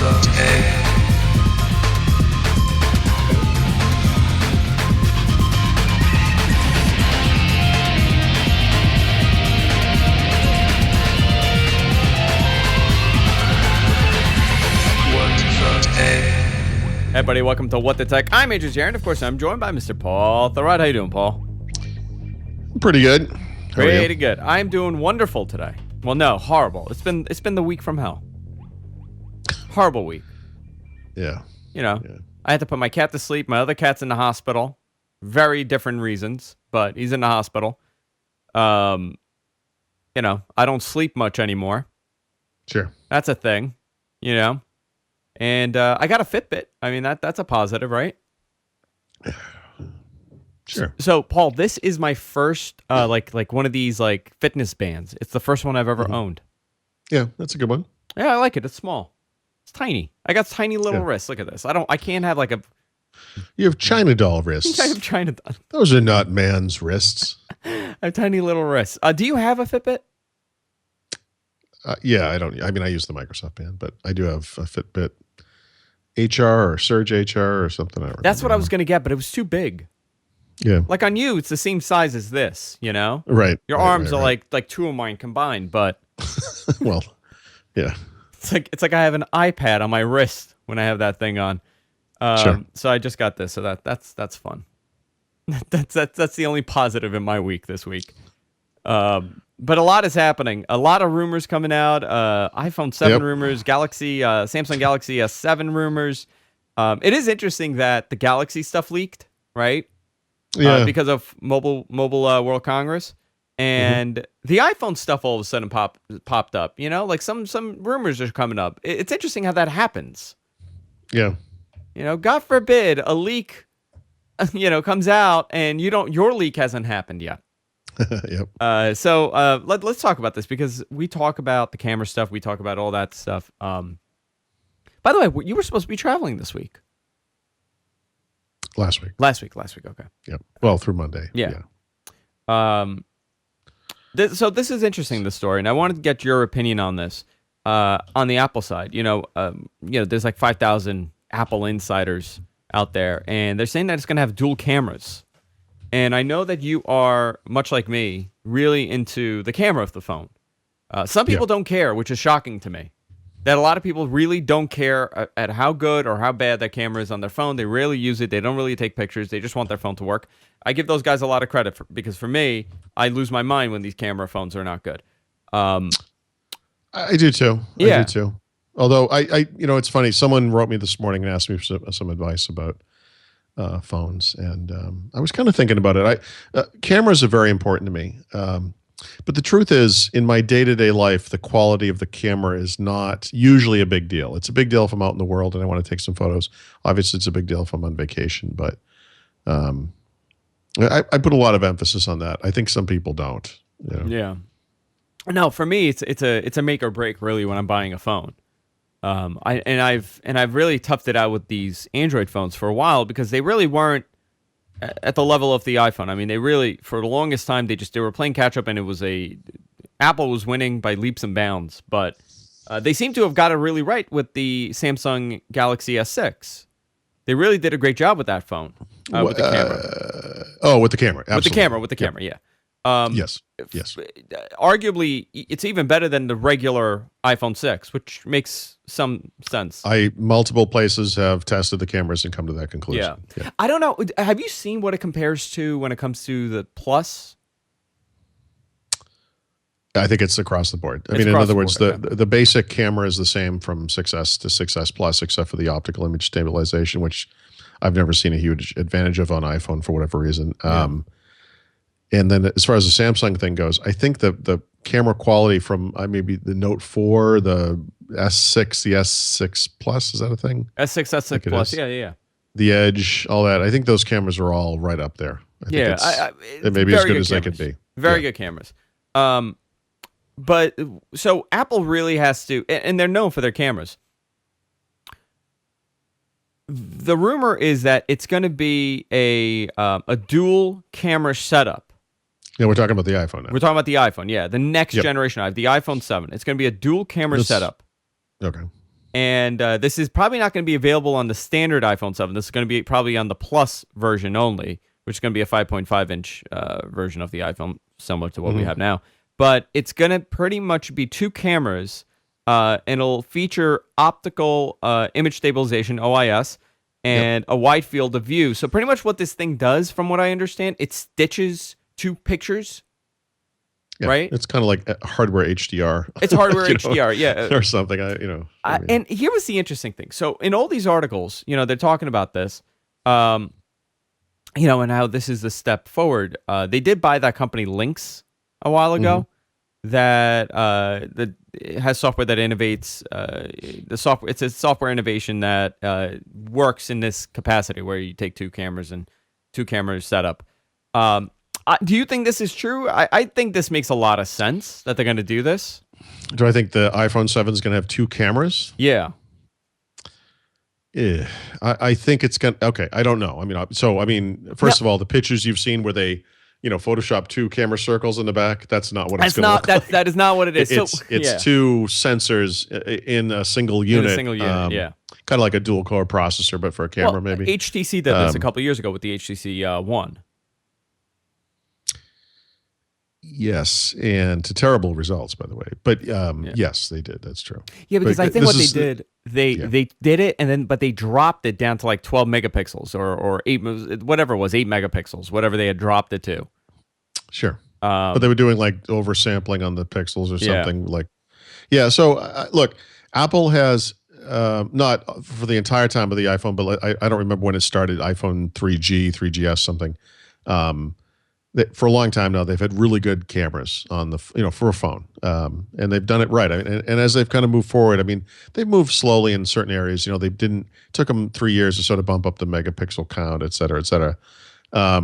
Hey, buddy, welcome to What the Tech. I'm Andrew Jaron. Of course, I'm joined by Mr. Paul Thurrott. How you doing, Paul? Pretty good. Pretty good. I'm doing wonderful today. Well, no, horrible. It's been the week from hell. Horrible week. Yeah. You know, I had to put my cat to sleep. My other cat's in the hospital. Very different reasons, but he's in the hospital. You know, I don't sleep much anymore. Sure. That's a thing, you know. And I got a Fitbit. I mean, that's a positive, right? Sure. So, Paul, this is my first like one of these like fitness bands. It's the first one I've ever owned. Yeah, that's a good one. Yeah, I like it. It's small. It's tiny. I got tiny little wrists. Look at this. I can't have like a. You have China doll wrists. I have China doll. Those are not man's wrists. I have tiny little wrists. Do you have a Fitbit? Yeah, I don't. I mean, I use the Microsoft Band, but I do have a Fitbit HR or Surge HR or something. That's what I was going to get, but it was too big. Yeah. Like on you, it's the same size as this, you know? Right. Your arms are like two of mine combined, but well, yeah. It's like I have an iPad on my wrist when I have that thing on. Sure. So I just got this, so that's fun. that's the only positive in my week this week. But a lot is happening. A lot of rumors coming out. iPhone 7 rumors, Samsung Galaxy S7 rumors. It is interesting that the Galaxy stuff leaked, right? Yeah. Because of Mobile World Congress, and the iPhone stuff all of a sudden popped up. You know, like some rumors are coming up. It's interesting how that happens. Yeah. You know, God forbid a leak, you know, comes out and your leak hasn't happened yet. Yep. So let's talk about this because we talk about the camera stuff. We talk about all that stuff. By the way, you were supposed to be traveling this week. Last week. Okay. Yep. Well, through Monday. Yeah. So this is interesting, this story, and I wanted to get your opinion on this. On the Apple side, you know, there's like 5,000 Apple insiders out there, and they're saying that it's going to have dual cameras. And I know that you are, much like me, really into the camera of the phone. Some people don't care, which is shocking to me. That a lot of people really don't care at how good or how bad that camera is on their phone. They rarely use it. They don't really take pictures. They just want their phone to work. I give those guys a lot of credit because for me, I lose my mind when these camera phones are not good. I do too. Yeah. I do too. Although I it's funny. Someone wrote me this morning and asked me for some advice about phones, and I was kind of thinking about it. Cameras are very important to me, but the truth is, in my day-to-day life, the quality of the camera is not usually a big deal. It's a big deal if I'm out in the world and I want to take some photos. Obviously, it's a big deal if I'm on vacation, but I put a lot of emphasis on that. I think some people don't. You know? Yeah. No, for me, it's a make or break really when I'm buying a phone. I've really toughed it out with these Android phones for a while because they really weren't at the level of the iPhone. I mean, they really, for the longest time, they were playing catch up, and Apple was winning by leaps and bounds. But they seem to have got it really right with the Samsung Galaxy S6. They really did a great job with that phone, with the camera. With the camera, absolutely. With the camera, yeah. Yes. Arguably, it's even better than the regular iPhone 6, which makes some sense. Multiple places have tested the cameras and come to that conclusion. Yeah. I don't know. Have you seen what it compares to when it comes to the Plus? I think it's across the board. I mean, in other words, the basic camera is the same from 6S to 6S Plus, except for the optical image stabilization, which I've never seen a huge advantage of on iPhone for whatever reason. Yeah. And then as far as the Samsung thing goes, I think the camera quality from maybe the Note 4, the S6, the S6 Plus, is that a thing? S6, S6 Plus, yeah. The Edge, all that. I think those cameras are all right up there. I think it may be as good as they could be. Very good cameras. But so Apple really has to, and they're known for their cameras. The rumor is that it's going to be a dual camera setup. Yeah, we're talking about the iPhone now. We're talking about the iPhone, yeah. The next generation, the iPhone 7. It's going to be a dual camera setup. Okay. And this is probably not going to be available on the standard iPhone 7. This is going to be probably on the Plus version only, which is going to be a 5.5-inch version of the iPhone, similar to what we have now. But it's going to pretty much be 2 cameras, and it'll feature optical image stabilization, OIS, and a wide field of view. So pretty much what this thing does, from what I understand, it stitches 2 pictures. Yeah, right? It's kind of like hardware HDR. It's hardware HDR, yeah. Or something, and here was the interesting thing. So in all these articles, they're talking about this, and how this is the step forward. They did buy that company Lynx a while ago that has software that innovates, it's a software innovation that works in this capacity where you take 2 cameras and 2 cameras setup. Do you think this is true? I think this makes a lot of sense that they're going to do this. Do I think the iPhone 7 is going to have 2 cameras? Yeah. Yeah. I think it's going to... Okay, I don't know. First of all, the pictures you've seen where they, Photoshop 2 camera circles in the back, that's not what it's going to look like. That is not what it is. It's 2 sensors in a single unit. In a single unit, yeah. Kind of like a dual-core processor, but for a camera, maybe. HTC did this a couple years ago with the HTC One. Yes, and to terrible results, by the way. But yes, they did. That's true. Yeah, because I think what they did, they did it, and then they dropped it down to like 12 megapixels or 8, whatever it was, 8 megapixels, whatever they had dropped it to. Sure, but they were doing like oversampling on the pixels or something like. Yeah. So look, Apple has not for the entire time of the iPhone, but I don't remember when it started. iPhone 3G, 3GS, something. For a long time now, they've had really good cameras on the, for a phone, and they've done it right. And as they've kind of moved forward, they've moved slowly in certain areas. They took them 3 years to sort of bump up the megapixel count, et cetera, et cetera. But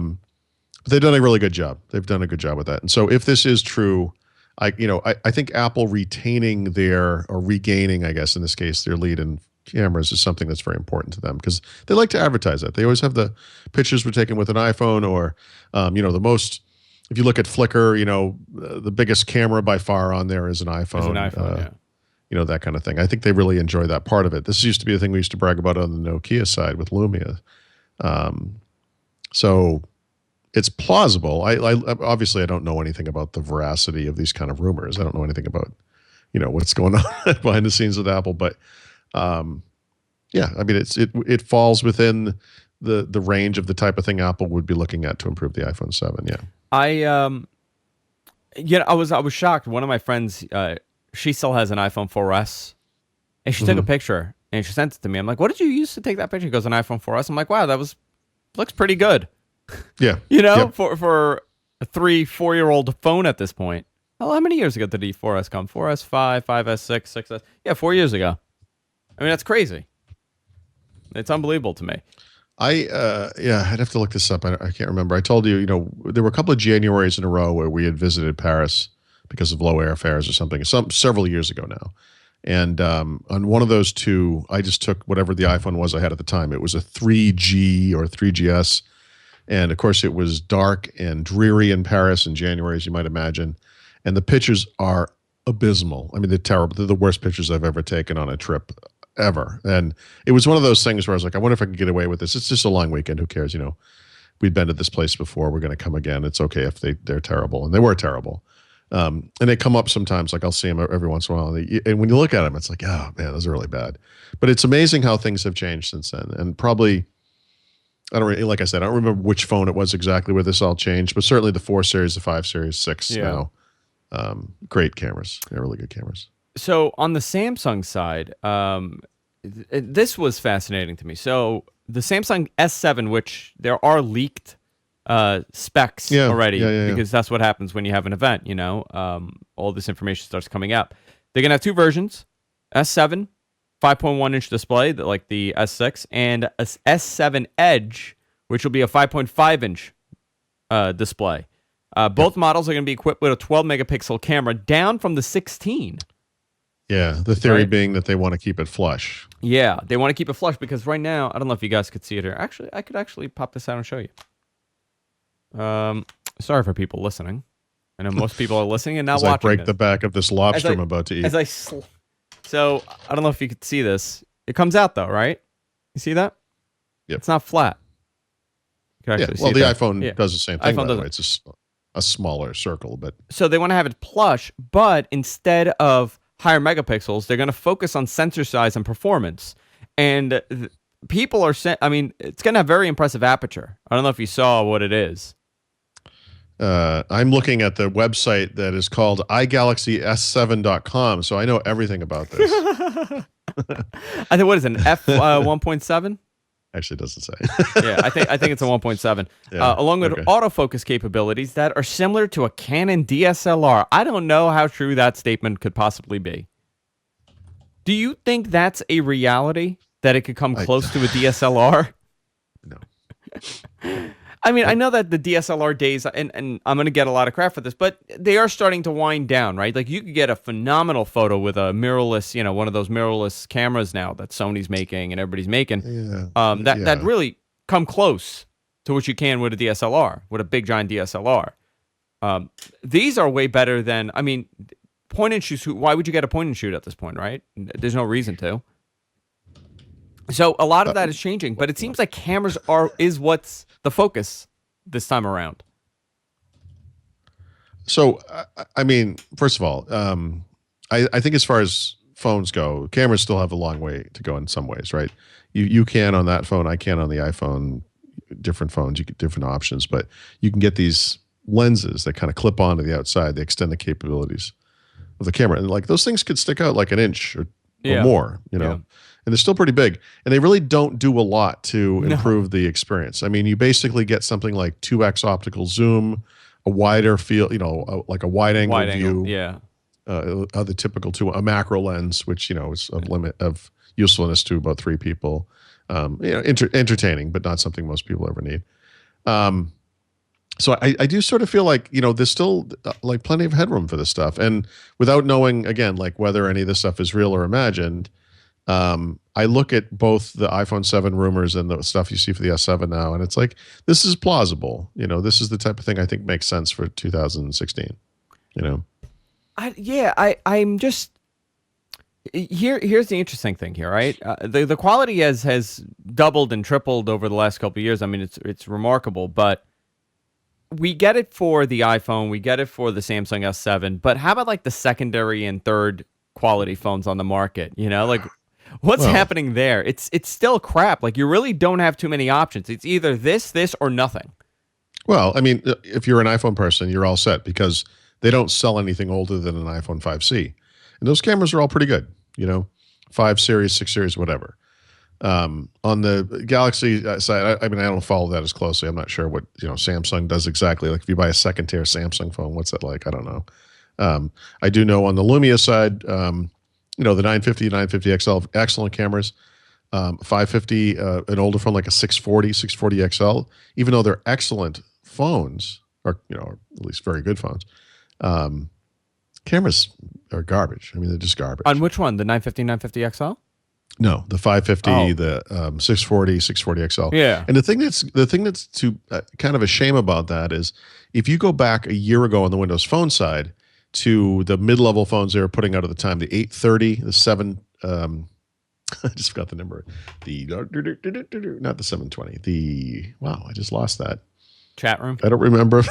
they've done a really good job. They've done a good job with that. And so if this is true, I think Apple retaining or regaining, I guess in this case, their lead in cameras is something that's very important to them because they like to advertise that. They always have the pictures were taken with an iPhone or, the most, if you look at Flickr, the biggest camera by far on there is an iPhone. That kind of thing. I think they really enjoy that part of it. This used to be a thing we used to brag about on the Nokia side with Lumia. So it's plausible. I obviously I don't know anything about the veracity of these kind of rumors. I don't know anything about, what's going on behind the scenes with Apple, but it falls within the range of the type of thing Apple would be looking at to improve the iPhone 7. Yeah. I was shocked. One of my friends, she still has an iPhone 4S, and she took a picture and she sent it to me. I'm like, "What did you use to take that picture?" She goes, "An iPhone 4S." I'm like, "Wow, looks pretty good." Yeah. For a 3-4-year-old phone at this point. How many years ago did the 4S come? 4S, 5, 5S, 6, 6S. Yeah, 4 years ago. That's crazy. It's unbelievable to me. I'd have to look this up. I can't remember. I told you, there were a couple of Januaries in a row where we had visited Paris because of low airfares or something. Several years ago now. And on one of those 2, I just took whatever the iPhone was I had at the time. It was a 3G or 3GS. And of course, it was dark and dreary in Paris in January, as you might imagine. And the pictures are abysmal. They're terrible. They're the worst pictures I've ever taken on a trip ever. And it was one of those things where I was like, I wonder if I can get away with this. It's just a long weekend. Who cares? We've been to this place before. We're going to come again. It's okay if they're terrible. And they were terrible. And they come up sometimes, like I'll see them every once in a while. And when you look at them, it's like, oh man, those are really bad. But it's amazing how things have changed since then. And probably, like I said, I don't remember which phone it was exactly where this all changed, but certainly the 4 series, the 5 series, 6 now. Great cameras. They're really good cameras. So on the Samsung side, this was fascinating to me. So the Samsung S7, which there are leaked specs already, because that's what happens when you have an event. All this information starts coming out. They're gonna have 2 versions: S7, 5.1-inch display, like the S6, and a S7 Edge, which will be a 5.5-inch display. Both models are going to be equipped with a 12-megapixel camera, down from the 16. Yeah, the theory being that they want to keep it flush. Yeah, they want to keep it flush because right now, I don't know if you guys could see it here. Actually, I could actually pop this out and show you. Sorry for people listening. I know most people are listening and not watching. I break the back of this lobster I'm about to eat. So I don't know if you could see this. It comes out though, right? You see that? Yep. It's not flat. Well, the iPhone does the same thing. By the way, it's a smaller circle, but so they want to have it plush, but instead of higher megapixels, they're going to focus on sensor size and performance. And people are saying, I mean, it's going to have very impressive aperture. I don't know if you saw what it is. I'm looking at the website that is called iGalaxyS7.com, so I know everything about this. I think, what is it, an F 1.7? Actually, it doesn't say. Yeah, I think it's a 1.7. Yeah, along with autofocus capabilities that are similar to a Canon DSLR. I don't know how true that statement could possibly be. Do you think that's a reality, that it could come close to a DSLR? No. I mean, I know that the DSLR days, and I'm going to get a lot of crap for this, but they are starting to wind down, right? Like, you could get a phenomenal photo with a mirrorless, one of those mirrorless cameras now that Sony's making and everybody's making. Yeah. That really come close to what you can with a DSLR, with a big giant DSLR. These are way better than, I mean, point and shoot. Why would you get a point and shoot at this point, right? There's no reason to. So a lot of that is changing, but it seems like cameras is what's the focus this time around. So, I mean, first of all, I think as far as phones go, cameras still have a long way to go in some ways, right? You can on that phone, I can on the iPhone, different phones, you get different options, but you can get these lenses that kind of clip onto the outside. They extend the capabilities of the camera. And like those things could stick out like an inch or more, Yeah. And they're still pretty big, and they really don't do a lot to improve the experience. I mean, you basically get something like 2x optical zoom, a wider field, like a wide angle view. Yeah. The typical a macro lens, which is a limit of usefulness to about 3 people. Entertaining, but not something most people ever need. So I do sort of feel like there's still like plenty of headroom for this stuff, and without knowing again like whether any of this stuff is real or imagined. I look at both the iPhone 7 rumors and the stuff you see for the S7 now, and it's like, this is plausible. This is the type of thing I think makes sense for 2016. I'm just here's the interesting thing here, right? The quality has doubled and tripled over the last couple of years. I mean, it's remarkable, but we get it for the iPhone, we get it for the Samsung S7, but how about like the secondary and third quality phones on the market? Like, what's happening there? It's still crap. Like, you really don't have too many options. It's either this, or nothing. Well, I mean, if you're an iPhone person, you're all set because they don't sell anything older than an iPhone 5C. And those cameras are all pretty good, 5 series, 6 series, whatever. On the Galaxy side, I mean, I don't follow that as closely. I'm not sure what, Samsung does exactly. Like, if you buy a second-tier Samsung phone, what's that like? I don't know. I do know on the Lumia side, the 950, 950 XL, excellent cameras. 550, an older phone like a 640 XL, even though they're excellent phones, or at least very good phones, cameras are garbage. I mean, they're just garbage. On which one? The 950, 950 XL? No, the 550, the 640 XL. Yeah. And the thing that's too kind of a shame about that is if you go back a year ago on the Windows Phone side to the mid-level phones they were putting out at the time, the 830, the 7, I just forgot the number, not the 720, I just lost that. Chat room? I don't remember.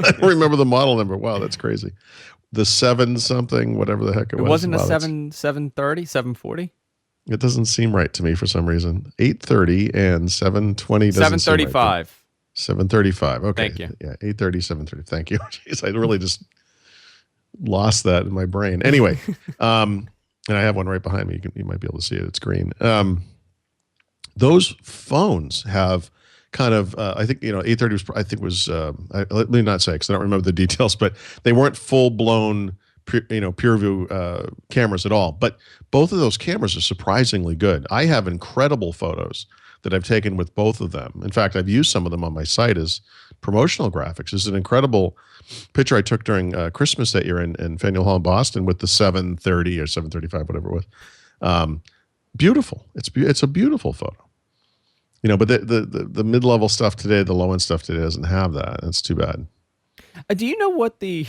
I don't remember the model number. Wow, that's crazy. The 7 something, whatever the heck it was. It wasn't a 730, 740? It doesn't seem right to me for some reason. 830 and 720 doesn't 735. Seem right. 735. Okay. Thank you. Yeah, 830, 730. Thank you. Jeez, I really just lost that in my brain. Anyway, and I have one right behind me. You might be able to see it. It's green. Those phones have kind of, I think, 830 was, let me not say because I don't remember the details, but they weren't full blown, pure view cameras at all. But both of those cameras are surprisingly good. I have incredible photos that I've taken with both of them. In fact, I've used some of them on my site as promotional graphics. There's an incredible picture I took during Christmas that year in Faneuil Hall in Boston with the 730 or 735, whatever it was. Beautiful. It's a beautiful photo. But the mid-level stuff today, the low-end stuff today doesn't have that. That's too bad. Do you know what the?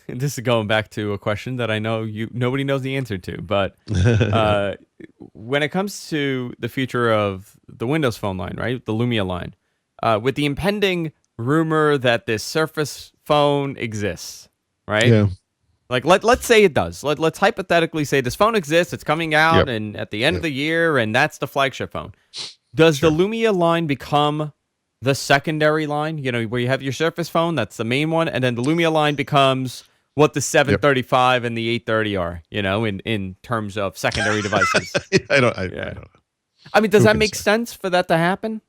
This is going back to a question that I know nobody knows the answer to, but when it comes to the future of the Windows Phone line, right, the Lumia line, with the impending rumor that this Surface Phone exists, right? Yeah. Like let's say it does. Let's hypothetically say this phone exists. It's coming out, Yep. and at the end of the year, and that's the flagship phone. Does the Lumia line become the secondary line? You know, where you have your Surface Phone, that's the main one, and then the Lumia line becomes what the 735 and the 830 are. You know, in terms of secondary devices. I don't know. I mean, does that make sense for that to happen?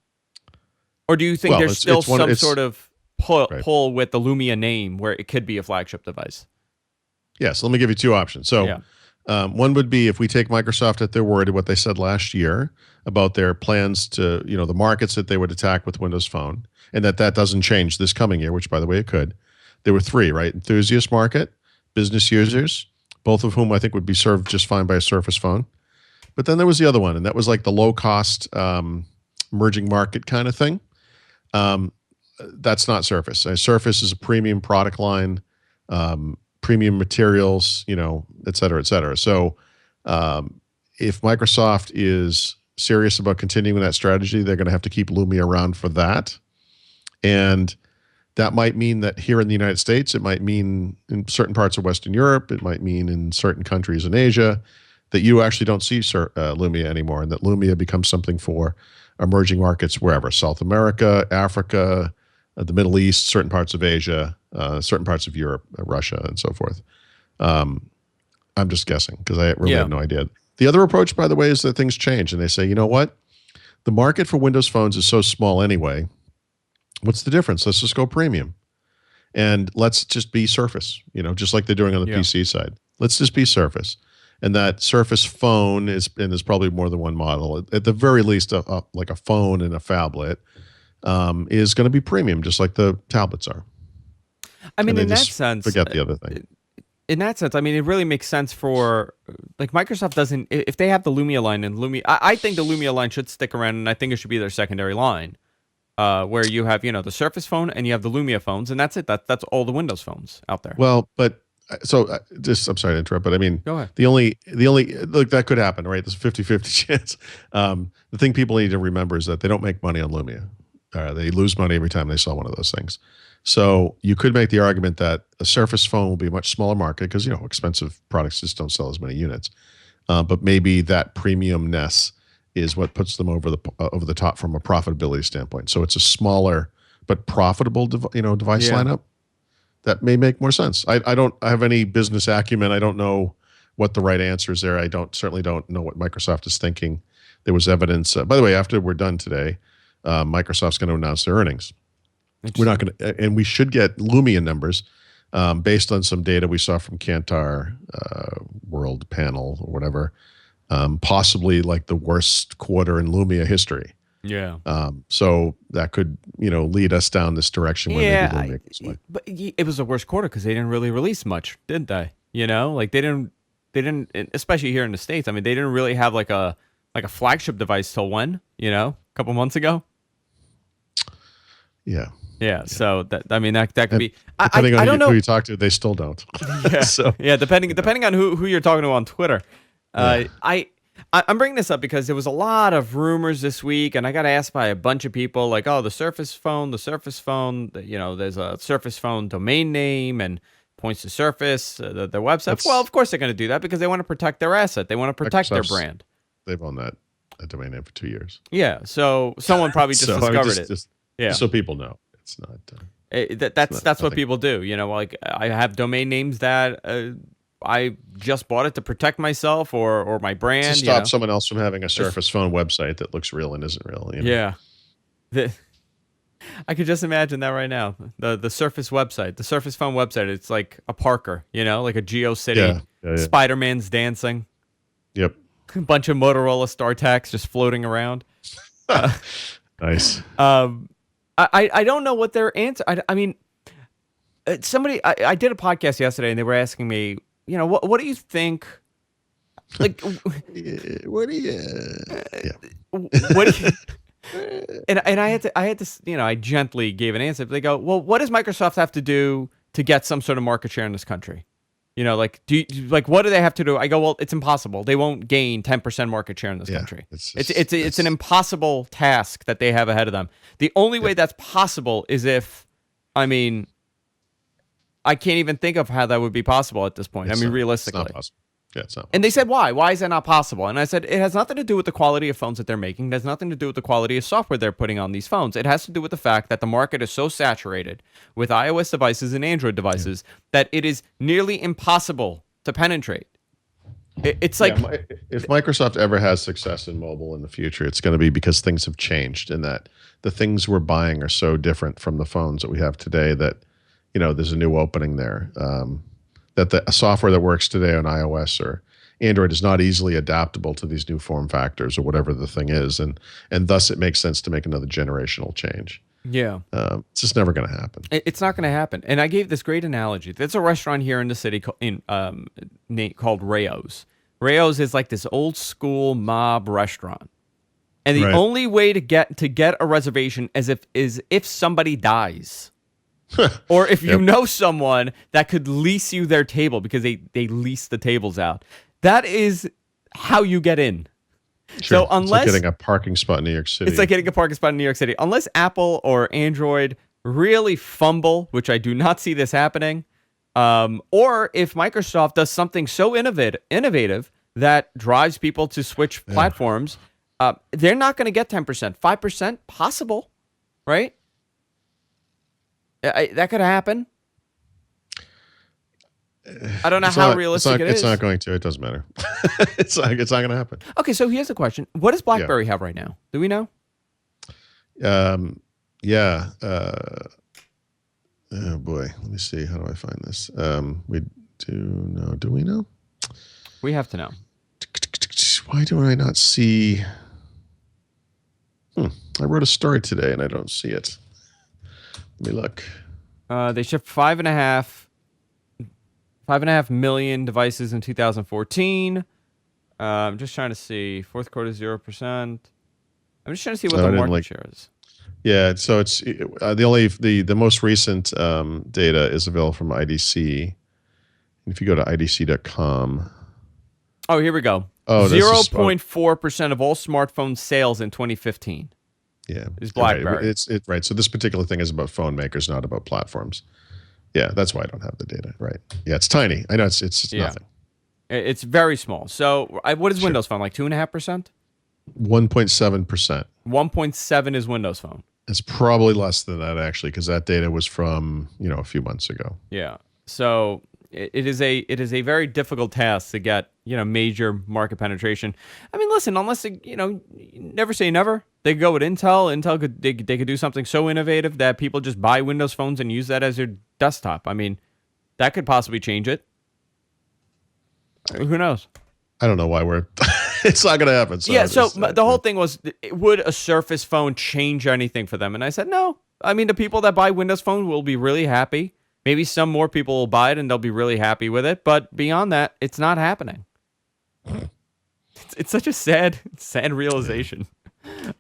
Or do you think there's still some sort of pull with the Lumia name where it could be a flagship device? Yes, let me give you two options. So one would be if we take Microsoft at their word, what they said last year about their plans to, the markets that they would attack with Windows Phone, and that doesn't change this coming year, which, by the way, it could. There were three, right? Enthusiast market, business users, both of whom I think would be served just fine by a Surface Phone. But then there was the other one, and that was like the low-cost emerging market kind of thing. That's not Surface. Surface is a premium product line, premium materials, et cetera, et cetera. So if Microsoft is serious about continuing that strategy, they're going to have to keep Lumia around for that. And that might mean that here in the United States, it might mean in certain parts of Western Europe, it might mean in certain countries in Asia, that you actually don't see Lumia anymore, and that Lumia becomes something for emerging markets wherever, South America, Africa, the Middle East, certain parts of Asia, certain parts of Europe, Russia, and so forth. I'm just guessing because I really have no idea. The other approach, by the way, is that things change and they say, you know what? The market for Windows phones is so small anyway. What's the difference? Let's just go premium. And let's just be Surface, just like they're doing on the PC side. Let's just be Surface. And that Surface Phone is, and there's probably more than one model, at the very least, like a phone and a phablet, is going to be premium, just like the tablets are. I mean, in that sense, forget the other thing. In that sense, I mean, it really makes sense for, like, Microsoft doesn't, if they have the Lumia line, and I think the Lumia line should stick around, and I think it should be their secondary line, where you have, the Surface Phone and you have the Lumia phones, and that's it. That's all the Windows phones out there. Well, but so I'm sorry to interrupt, but I mean, go ahead. The only look, that could happen, right? There's a 50-50 chance. The thing people need to remember is that they don't make money on Lumia. They lose money every time they sell one of those things. So you could make the argument that a Surface Phone will be a much smaller market because, expensive products just don't sell as many units. But maybe that premiumness is what puts them over the top from a profitability standpoint. So it's a smaller but profitable device lineup. That may make more sense. I don't have any business acumen. I don't know what the right answer is there. I certainly don't know what Microsoft is thinking. There was evidence. By the way, after we're done today, Microsoft's going to announce their earnings. We're not going to, and we should get Lumia numbers based on some data we saw from Kantar World Panel or whatever. Possibly like the worst quarter in Lumia history. Yeah. So that could, lead us down this direction. Where maybe Lumia goes away. But it was the worst quarter because they didn't really release much, did they? Like they didn't, especially here in the States. I mean, they didn't really have like a flagship device till when? A couple months ago. Yeah. Yeah. So that could be. Depending I don't know who you talk to, they still don't. Yeah. So depending on who you're talking to on Twitter. I'm bringing this up because there was a lot of rumors this week, and I got asked by a bunch of people, like, oh, the Surface Phone, there's a Surface Phone domain name and points to Surface, their website. Well, of course they're going to do that because they want to protect their asset. They want to protect their brand. They've owned that domain name for 2 years. Yeah, so someone probably just discovered it. Just so people know, it's not. That's what people do. Like I have domain names that I just bought it to protect myself or my brand. To stop someone else from having a Surface Phone website that looks real and isn't real. Yeah. I could just imagine that right now. The Surface website, the Surface Phone website, it's like a Parker, like a GeoCity. Yeah. Spider-Man's dancing. Yep. A bunch of Motorola StarTACs just floating around. Nice. I don't know what their answer. I mean, somebody. I did a podcast yesterday, and they were asking me, what do you think? Like, what do you? What do you? And I had to I gently gave an answer. They go, well, what does Microsoft have to do to get some sort of market share in this country? You know, like, what do they have to do? I go, well, it's impossible. They won't gain 10% market share in this country. It's an impossible task that they have ahead of them. The only way that's possible is if, I mean, I can't even think of how that would be possible at this point. Realistically. It's not possible. Yeah, it's not. And they said, why? Why is that not possible? And I said, it has nothing to do with the quality of phones that they're making. It has nothing to do with the quality of software they're putting on these phones. It has to do with the fact that the market is so saturated with iOS devices and Android devices that it is nearly impossible to penetrate. It's like... if Microsoft ever has success in mobile in the future, it's going to be because things have changed and that the things we're buying are so different from the phones that we have today that, you know, there's a new opening there. That the software that works today on iOS or Android is not easily adaptable to these new form factors or whatever the thing is, and thus it makes sense to make another generational change. Yeah, it's just never going to happen. It's not going to happen. And I gave this great analogy. There's a restaurant here in the city called Rayo's. Rayo's is like this old school mob restaurant, and the only way to get a reservation is if somebody dies. Or if you know someone that could lease you their table because they lease the tables out. That is how you get in. Sure. So unless it's like getting a parking spot in New York City. It's like getting a parking spot in New York City. Unless Apple or Android really fumble, which I do not see this happening, or if Microsoft does something so innovative that drives people to switch platforms, they're not going to get 10%. 5%, possible, right? That could happen. I don't know how realistic it is. It's not going to. It doesn't matter. It's not going to happen. Okay, so here's the question: what does BlackBerry have right now? Do we know? Yeah. Oh boy, let me see. How do I find this? We do know. Do we know? We have to know. Why do I not see? I wrote a story today and I don't see it. Let me look. They shipped 5.5 million devices in 2014. I'm just trying to see. Fourth quarter, 0%. I'm just trying to see what the market share is. Yeah, so it's the most recent data is available from IDC. If you go to IDC.com. Oh, here we go. 0.4% of all smartphone sales in 2015. Yeah, is BlackBerry. Right. So this particular thing is about phone makers, not about platforms. Yeah, that's why I don't have the data. Right. Yeah, it's tiny. I know it's nothing. It's very small. So what is Windows Phone, like 2.5%? 1.7%. 1.7 is Windows Phone. It's probably less than that actually, because that data was from a few months ago. Yeah. So it is a very difficult task to get major market penetration. I mean, listen, unless never say never. They could go with Intel. They could do something so innovative that people just buy Windows phones and use that as their desktop. I mean, that could possibly change it. Who knows? I don't know why it's not going to happen. So yeah. So the whole thing was, would a Surface phone change anything for them? And I said no. I mean, the people that buy Windows phone will be really happy. Maybe some more people will buy it and they'll be really happy with it. But beyond that, it's not happening. It's such a sad realization.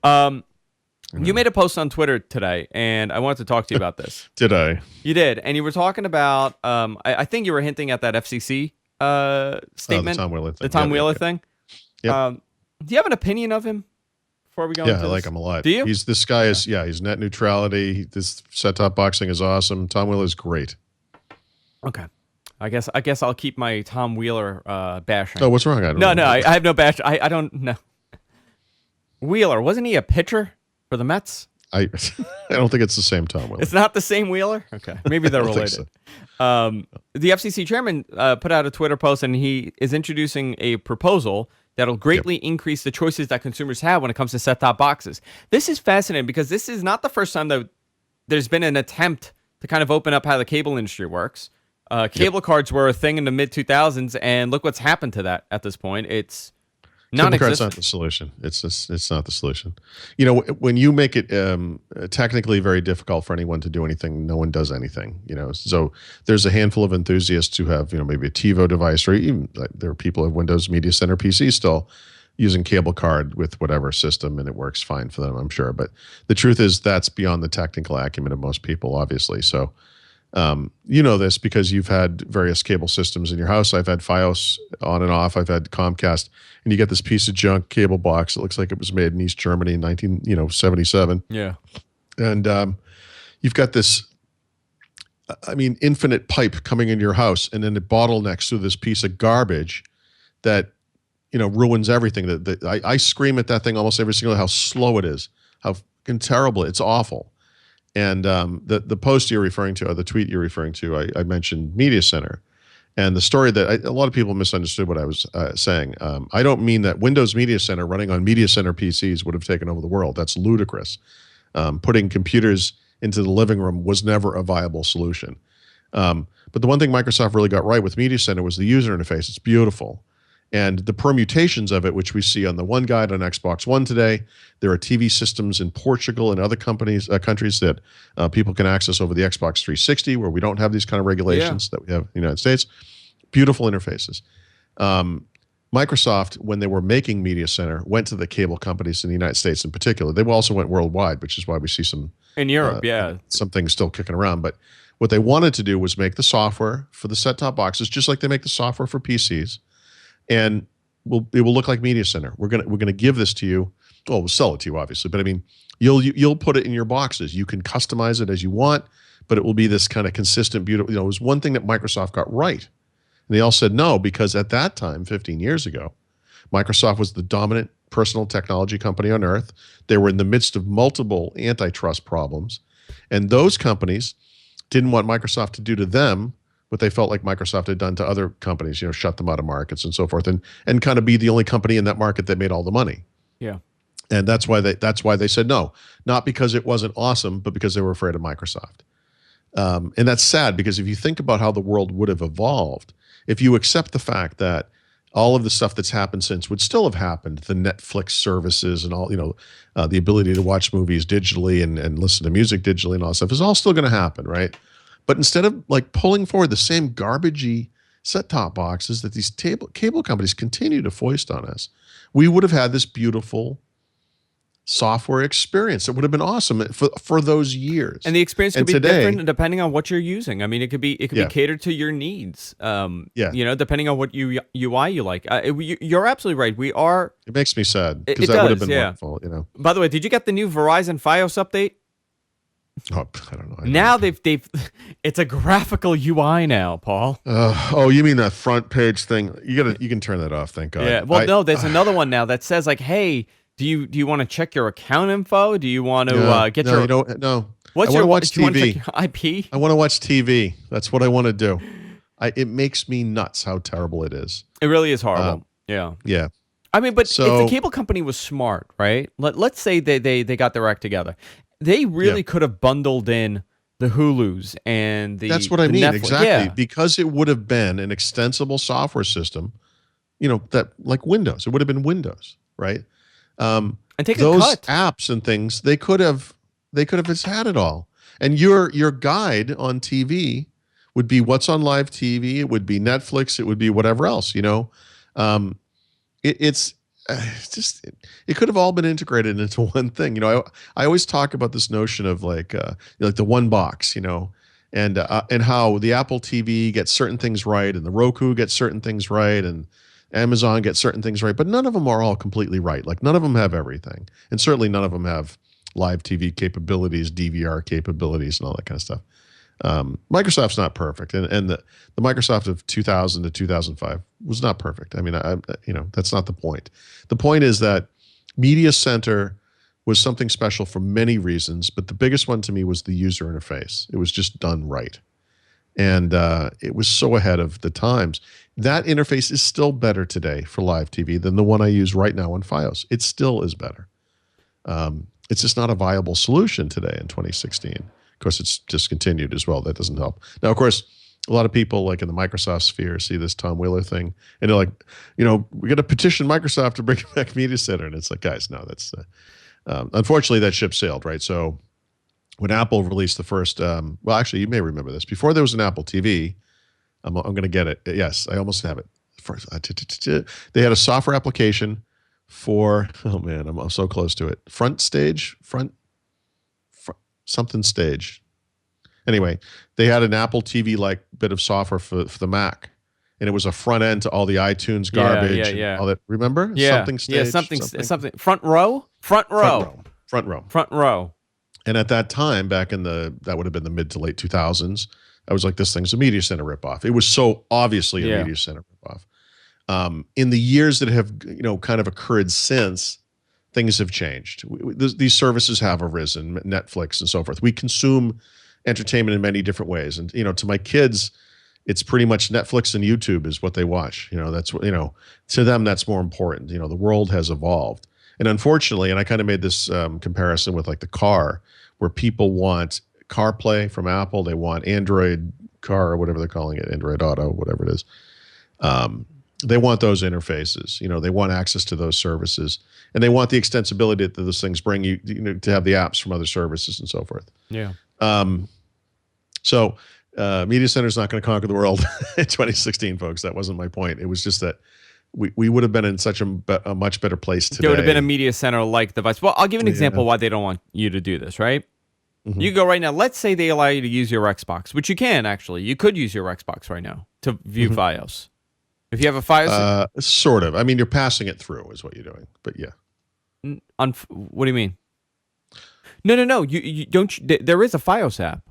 You made a post on Twitter today, and I wanted to talk to you about this. Did I? You did, and you were talking about. I think you were hinting at that FCC statement, the Tom Wheeler thing. Yep. Do you have an opinion of him? Before we go, I like him a lot. Do you? This guy is he's net neutrality. This set-top boxing is awesome. Tom Wheeler is great. Okay. I guess I'll keep my Tom Wheeler bashing. Oh, what's wrong? I have no bash. I don't know. Wheeler, wasn't he a pitcher for the Mets? I don't think it's the same Tom Wheeler. It's not the same Wheeler? Okay. Maybe they're related. So. The FCC chairman put out a Twitter post, and he is introducing a proposal that'll greatly increase the choices that consumers have when it comes to set-top boxes. This is fascinating because this is not the first time that there's been an attempt to kind of open up how the cable industry works. Cable cards were a thing in the mid-2000s, and look what's happened to that at this point. It's non-existent. It's not the solution. It's not the solution. When you make it technically very difficult for anyone to do anything, no one does anything. So there's a handful of enthusiasts who have maybe a TiVo device, or even there are people who have Windows Media Center PC still using cable card with whatever system, and it works fine for them, I'm sure. But the truth is that's beyond the technical acumen of most people, obviously. So You know this because you've had various cable systems in your house. I've had FiOS on and off. I've had Comcast, and you get this piece of junk cable box. It looks like it was made in East Germany in 1977. Yeah. And you've got this, infinite pipe coming into your house, and then it bottlenecks through this piece of garbage that, ruins everything. I scream at that thing almost every single day, how slow it is, how fucking terrible. It's awful. And the post you're referring to, or the tweet you're referring to, I mentioned Media Center. And the story that a lot of people misunderstood what I was saying. I don't mean that Windows Media Center running on Media Center PCs would have taken over the world. That's ludicrous. Putting computers into the living room was never a viable solution. But the one thing Microsoft really got right with Media Center was the user interface. It's beautiful. And the permutations of it, which we see on the One Guide on Xbox One today. There are TV systems in Portugal and other countries that people can access over the Xbox 360, where we don't have these kind of regulations that we have in the United States. Beautiful interfaces. Microsoft, when they were making Media Center, went to the cable companies in the United States in particular. They also went worldwide, which is why we see some in Europe, some things still kicking around. But what they wanted to do was make the software for the set-top boxes, just like they make the software for PCs. And it will look like Media Center. We're gonna give this to you. Well, we'll sell it to you, obviously, but you'll put it in your boxes. You can customize it as you want, but it will be this kind of consistent, beautiful. It was one thing that Microsoft got right, and they all said no because at that time, 15 years ago, Microsoft was the dominant personal technology company on earth. They were in the midst of multiple antitrust problems, and those companies didn't want Microsoft to do to them what they felt like Microsoft had done to other companies, shut them out of markets and so forth, and kind of be the only company in that market that made all the money. Yeah. And that's why they said no, not because it wasn't awesome, but because they were afraid of Microsoft. And that's sad because if you think about how the world would have evolved, if you accept the fact that all of the stuff that's happened since would still have happened, the Netflix services and all, the ability to watch movies digitally and listen to music digitally and all that stuff is all still going to happen, right? But instead of like pulling forward the same garbagey set-top boxes that these cable companies continue to foist on us, we would have had this beautiful software experience. It would have been awesome for those years. And the experience could be different depending on what you're using. I mean, it could be catered to your needs. Depending on what UI you like. You're absolutely right. It makes me sad because that would have been wonderful. By the way, did you get the new Verizon FiOS update? Oh, I don't know. Now they've it's a graphical UI now, Paul. You mean that front page thing? You can turn that off. Thank God. Yeah. Well, no, there's another one now that says like, hey, do you want to check your account info? Do you want to get your? No. What's your watch TV? You want to check your IP? I want to watch TV. That's what I want to do. It makes me nuts how terrible it is. It really is horrible. Yeah. I mean, but if the cable company was smart, right? Let's say they got their act together. They really could have bundled in the Hulus and the That's what I mean, Netflix. exactly. Yeah. Because it would have been an extensible software system, that like Windows. It would have been Windows, right? And take those a cut. apps and things, they could have just had it all. And your guide on TV would be what's on live TV. It would be Netflix. It would be whatever else. It could have all been integrated into one thing. I always talk about this notion of like the one box, and how the Apple TV gets certain things right, and the Roku gets certain things right, and Amazon gets certain things right, but none of them are all completely right. Like none of them have everything, and certainly none of them have live TV capabilities, DVR capabilities, and all that kind of stuff. Microsoft's not perfect, and the Microsoft of 2000 to 2005 was not perfect. I mean, that's not the point. The point is that Media Center was something special for many reasons, but the biggest one to me was the user interface. It was just done right, and it was so ahead of the times. That interface is still better today for live TV than the one I use right now on FiOS. It still is better. It's just not a viable solution today in 2016. Of course, it's discontinued as well. That doesn't help. Now, of course, a lot of people like in the Microsoft sphere see this Tom Wheeler thing, and they're like, we got to petition Microsoft to bring back Media Center. And it's like, guys, no, that's unfortunately that ship sailed, right? So when Apple released the first, well, actually, you may remember this. Before there was an Apple TV, I'm going to get it. Yes, I almost have it. First, they had a software application for, oh man, I'm so close to it. Front something stage. Anyway, they had an Apple TV like bit of software for the Mac, and it was a front end to all the iTunes garbage and all that. Remember? Something stage, something front row. And at that time, back in that would have been the mid to late 2000s, I was like, this thing's a Media Center ripoff. It was so obviously a Media Center ripoff. In the years that have kind of occurred since, things have changed. These services have arisen, Netflix and so forth. We consume entertainment in many different ways, and to my kids, it's pretty much Netflix and YouTube is what they watch. That's what to them that's more important. The world has evolved, and unfortunately, and I kind of made this comparison with like the car, where people want CarPlay from Apple, they want Android Car or whatever they're calling it, Android Auto, whatever it is. They want those interfaces. They want access to those services, and they want the extensibility that those things bring you. To have the apps from other services and so forth. Yeah. So Media Center is not going to conquer the world in 2016, folks. That wasn't my point. It was just that we would have been in such a much better place today. There would have been a Media Center-like device. Well, I'll give you an example why they don't want you to do this, right? Mm-hmm. You go right now. Let's say they allow you to use your Xbox, which you can, actually. You could use your Xbox right now to view Fios. If you have a Fios... sort of. I mean, you're passing it through is what you're doing. But yeah. What do you mean? No. You don't. There is a Fios app.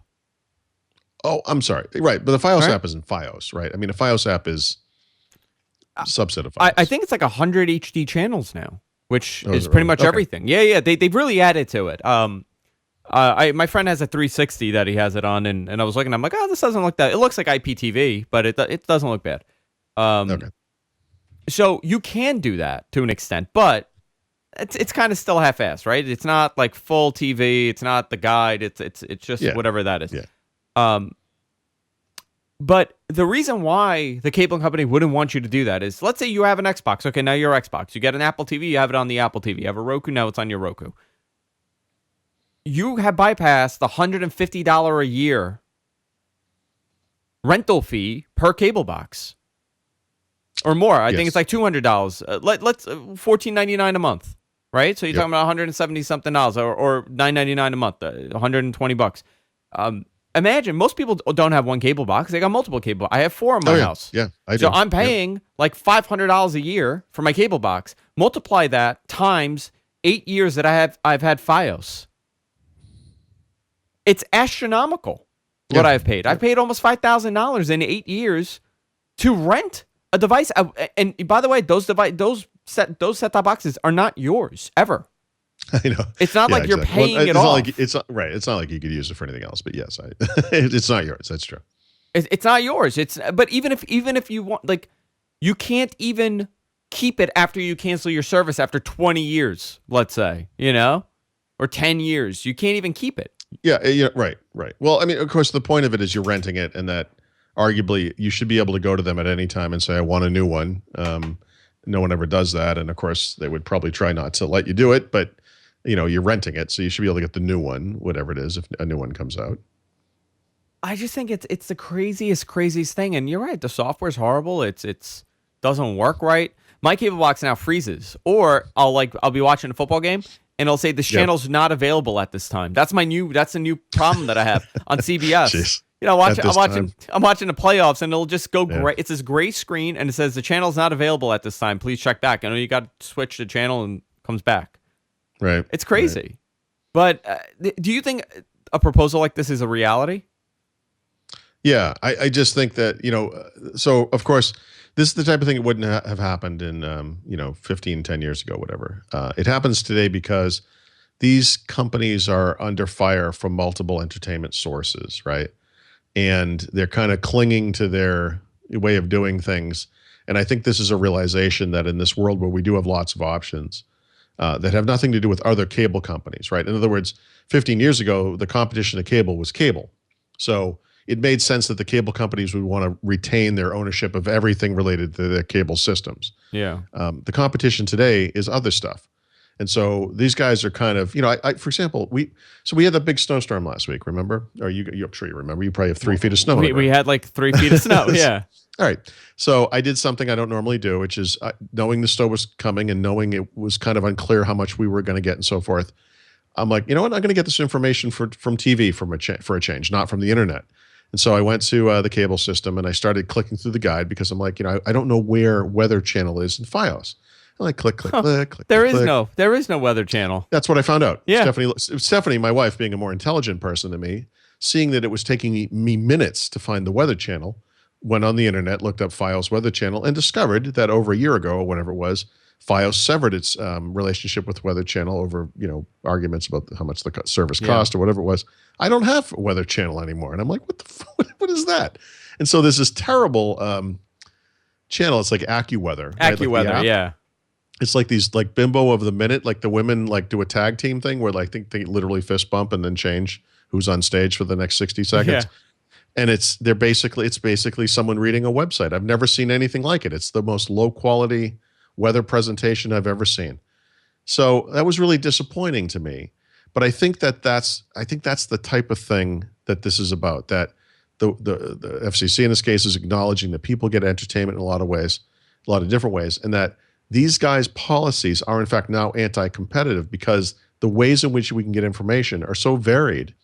Oh, I'm sorry. Right, but the Fios app isn't Fios, right? I mean, a Fios app is a subset of Fios. I think it's like 100 HD channels now, which is pretty much everything. Yeah. They've really added to it. My friend has a 360 that he has it on, and I was looking. I'm like, this doesn't look that. It looks like IPTV, but it doesn't look bad. Okay. So you can do that to an extent, but it's kind of still half-assed, right? It's not like full TV. It's not the guide. It's just whatever that is. Yeah. But the reason why the cable company wouldn't want you to do that is, let's say you have an Xbox. Okay, now you're Xbox. You get an Apple TV. You have it on the Apple TV. You have a Roku. Now it's on your Roku. You have bypassed the $150 a year rental fee per cable box, or more. I think it's like $200. Let's $14.99 a month, right? So you're talking about $170 something or $9.99 a month, $120. Imagine most people don't have one cable box; they got multiple cable. I have 4 in my house. Yeah, I do. So I'm paying like $500 a year for my cable box. Multiply that times 8 years that I've had Fios. It's astronomical what I've paid. I've paid almost $5,000 in 8 years to rent a device. And by the way, those set-top boxes are not yours ever. I know. It's not like you're paying it off. It's not like you could use it for anything else. But yes, it's not yours. That's true. It's not yours. But even if you want, like, you can't even keep it after you cancel your service after 20 years, let's say, or 10 years. You can't even keep it. Yeah, right. Well, I mean, of course, the point of it is you're renting it, and that arguably you should be able to go to them at any time and say, I want a new one. No one ever does that. And of course, they would probably try not to let you do it, but you're renting it, so you should be able to get the new one, whatever it is, if a new one comes out. I just think it's the craziest thing. And you're right, the software's horrible. It's doesn't work right. My cable box now freezes, or I'll be watching a football game, and it'll say this channel's not available at this time. That's the new problem that I have on CBS. Jeez. I'm watching the playoffs, and it'll just go gray. It's this gray screen, and it says the channel's not available at this time. Please check back. You got to switch the channel, and it comes back. Right. It's crazy. Right. But do you think a proposal like this is a reality? Yeah, I just think that, so of course, this is the type of thing that wouldn't have happened in, 15, 10 years ago, whatever. It happens today because these companies are under fire from multiple entertainment sources, right? And they're kind of clinging to their way of doing things. And I think this is a realization that in this world where we do have lots of options, that have nothing to do with other cable companies, right? In other words, 15 years ago, the competition to cable was cable. So it made sense that the cable companies would want to retain their ownership of everything related to their cable systems. Yeah. The competition today is other stuff. And so these guys are kind of, for example, we had that big snowstorm last week, remember? Or I'm sure you remember. You probably have 3 feet of snow. We had like 3 feet of snow, yeah. All right. So I did something I don't normally do, which is knowing the snow was coming and knowing it was kind of unclear how much we were going to get and so forth. I'm like, you know what? I'm going to get this information from TV for a change, not from the internet. And so I went to the cable system and I started clicking through the guide because I'm like, I don't know where Weather Channel is in FiOS. I'm like, click. There is no Weather Channel. That's what I found out. Yeah. Stephanie, my wife, being a more intelligent person than me, seeing that it was taking me minutes to find the Weather Channel, went on the internet, looked up FiOS Weather Channel, and discovered that over a year ago, or whatever it was, FiOS severed its relationship with Weather Channel over, arguments about how much the service cost or whatever it was. I don't have Weather Channel anymore. And I'm like, what is that? And so there's this terrible channel. It's like AccuWeather. AccuWeather, right? yeah. It's like these like Bimbo of the Minute, like the women like do a tag team thing where like, I think they literally fist bump and then change who's on stage for the next 60 seconds. Yeah. And it's basically someone reading a website. I've never seen anything like it. It's the most low quality weather presentation I've ever seen. So that was really disappointing to me. But I think that's the type of thing that this is about, that the FCC in this case is acknowledging that people get entertainment in a lot of ways, a lot of different ways, and that these guys' policies are in fact now anti-competitive because the ways in which we can get information are so varied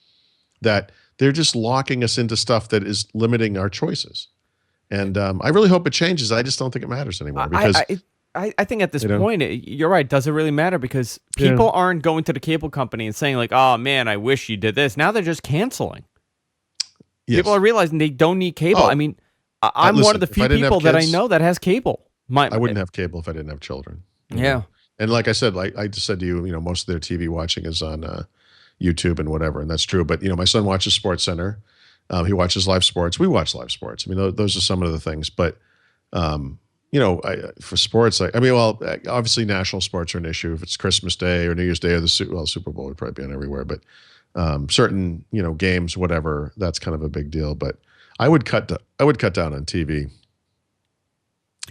that they're just locking us into stuff that is limiting our choices. And I really hope it changes. I just don't think it matters anymore because I think at this point, you're right. Does it really matter? Because people aren't going to the cable company and saying like, "Oh man, I wish you did this." Now they're just canceling. Yes. People are realizing they don't need cable. I mean, I'm one of the few people that I know that has cable. I wouldn't have cable if I didn't have children. Yeah. And like I said, like I just said to you, most of their TV watching is on YouTube and whatever, and that's true. But my son watches Sports Center. He watches live sports. We watch live sports. I mean, those are some of the things. But for sports, obviously national sports are an issue. If it's Christmas Day or New Year's Day or the Super Bowl would probably be on everywhere. But certain games, whatever, that's kind of a big deal. But I would cut down on TV.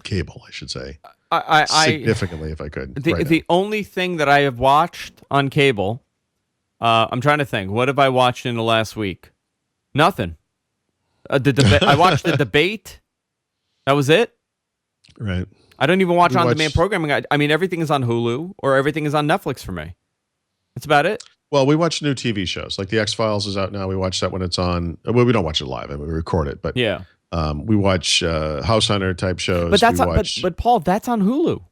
Cable, I should say, significantly if I could. The only thing that I have watched on cable, I'm trying to think. What have I watched in the last week? Nothing. I watched the debate. That was it. Right. I don't even watch on-demand programming. I mean, everything is on Hulu or everything is on Netflix for me. That's about it. Well, we watch new TV shows. Like the X-Files is out now. We watch that when it's on. Well, we don't watch it live. I mean, we record it, but yeah. We watch House Hunter type shows. But that's but Paul, that's on Hulu.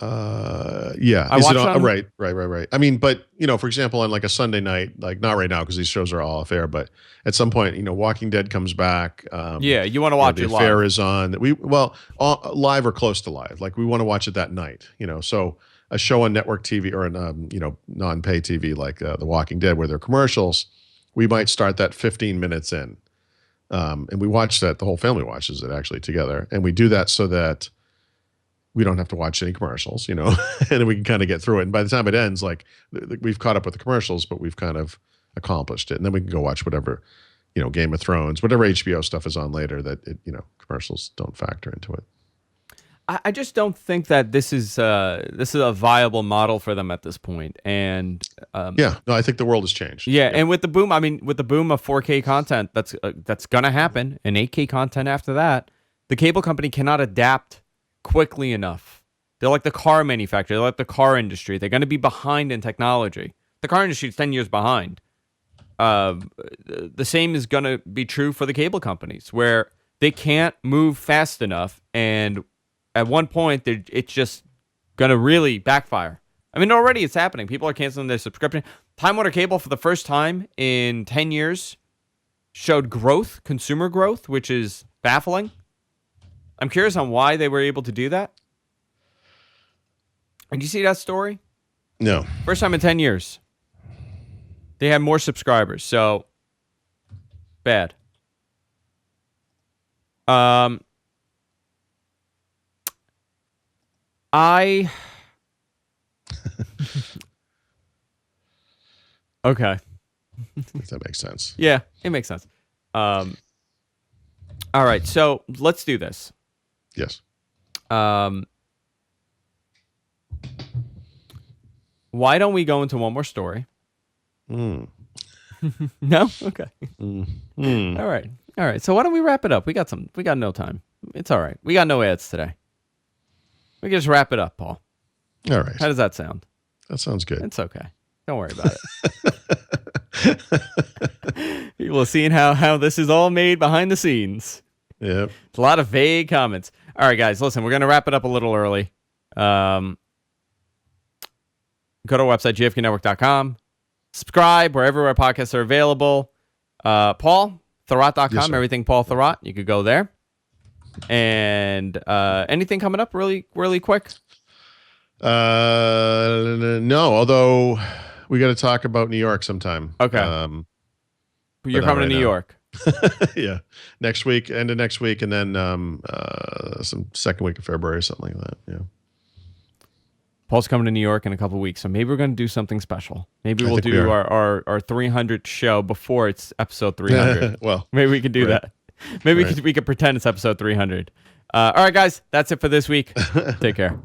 Yeah. Is it on? Right. I mean, but for example, on like a Sunday night, like not right now because these shows are all off air, but at some point, Walking Dead comes back. Yeah, you want to watch it live. The Affair is on. Live or close to live. Like we want to watch it that night. So a show on network TV or on non-pay TV like The Walking Dead, where there are commercials, we might start that 15 minutes in. And we watch that, the whole family watches it actually together. And we do that so that we don't have to watch any commercials, and then we can kind of get through it. And by the time it ends, like we've caught up with the commercials, but we've kind of accomplished it. And then we can go watch whatever, Game of Thrones, whatever HBO stuff is on later that, commercials don't factor into it. I just don't think that this is a viable model for them at this point. And I think the world has changed. Yeah, and with the boom of 4K content, that's gonna happen, and 8K content after that, the cable company cannot adapt quickly enough. They're like the car manufacturer. They're like the car industry. They're going to be behind in technology. The car industry is 10 years behind. The same is going to be true for the cable companies, where they can't move fast enough, and at one point, it's just going to really backfire. I mean, already it's happening. People are canceling their subscription. Time Warner Cable, for the first time in 10 years, showed growth, consumer growth, which is baffling. I'm curious on why they were able to do that. Did you see that story? No. First time in 10 years. They have more subscribers, so bad. Okay. If that makes sense. Yeah, it makes sense. All right, so let's do this. Yes. Why don't we go into one more story? No? Okay. All right. So why don't we wrap it up? We got no time. It's all right. We got no ads today. We can just wrap it up, Paul. All right. How does that sound? That sounds good. It's okay. Don't worry about it. People are seeing how this is all made behind the scenes. Yep. It's a lot of vague comments. All right, guys, listen, we're going to wrap it up a little early. Go to our website, gfknetwork.com. Subscribe wherever our podcasts are available. Paul, Thurrott.com, Yes, everything Paul Thurrott. You could go there. And anything coming up really quick? No, although we got to talk about New York sometime. Okay. You're coming to New York. Yeah. Next week, end of next week, and then some second week of February or something like that. Yeah. Paul's coming to New York in a couple of weeks, so maybe we're going to do something special. Maybe we'll do our 300th show before it's episode 300. Well, maybe we could do that. Maybe we could pretend it's episode 300. All right, guys, that's it for this week. Take care.